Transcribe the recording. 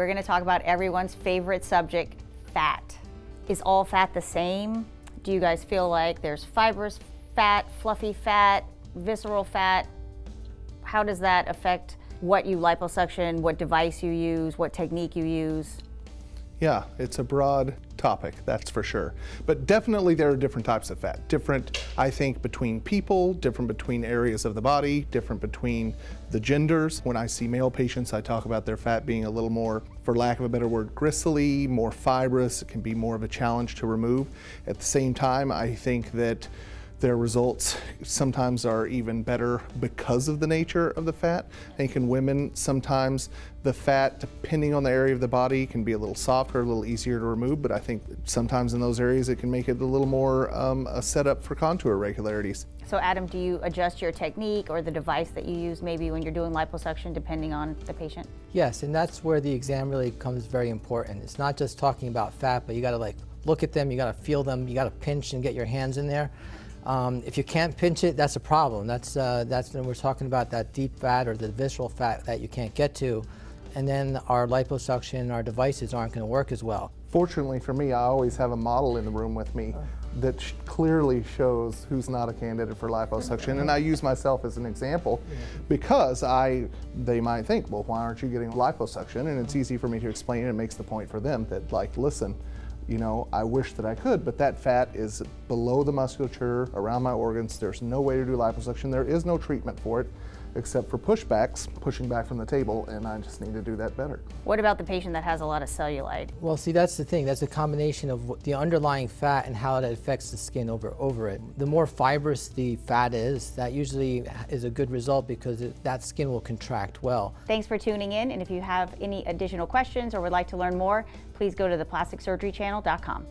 we're going to talk about everyone's favorite subject, fat. Is all fat the same? Do you guys feel like there's fibrous fat, fluffy fat, visceral fat? How does that affect what you liposuction, what device you use, what technique you use? Yeah, it's a broad topic, that's for sure. But definitely there are different types of fat. Different, I think, between people, different between areas of the body, different between the genders. When I see male patients, I talk about their fat being a little more, for lack of a better word, gristly, more fibrous. It can be more of a challenge to remove. At the same time, I think that their results sometimes are even better because of the nature of the fat. I think in women, sometimes the fat, depending on the area of the body, can be a little softer, a little easier to remove, but I think sometimes in those areas it can make it a little more a setup for contour irregularities. So Adam, do you adjust your technique or the device that you use maybe when you're doing liposuction depending on the patient? Yes, and that's where the exam really becomes very important. It's not just talking about fat, but you gotta like look at them, you gotta feel them, you gotta pinch and get your hands in there. If you can't pinch it, that's a problem. That's when we're talking about that deep fat or the visceral fat that you can't get to. And then our liposuction, our devices aren't going to work as well. Fortunately for me, I always have a model in the room with me that clearly shows who's not a candidate for liposuction. And I use myself as an example because they might think, well, why aren't you getting liposuction? And it's easy for me to explain, and it makes the point for them that, like, listen, you know, I wish that I could, but that fat is below the musculature, around my organs. There's no way to do liposuction. There is no treatment for it except for pushbacks, pushing back from the table, and I just need to do that better. What about the patient that has a lot of cellulite? Well, see, that's the thing. That's a combination of the underlying fat and how it affects the skin over it. The more fibrous the fat is, that usually is a good result because that skin will contract well. Thanks for tuning in, and if you have any additional questions or would like to learn more, please go to theplasticsurgerychannel.com.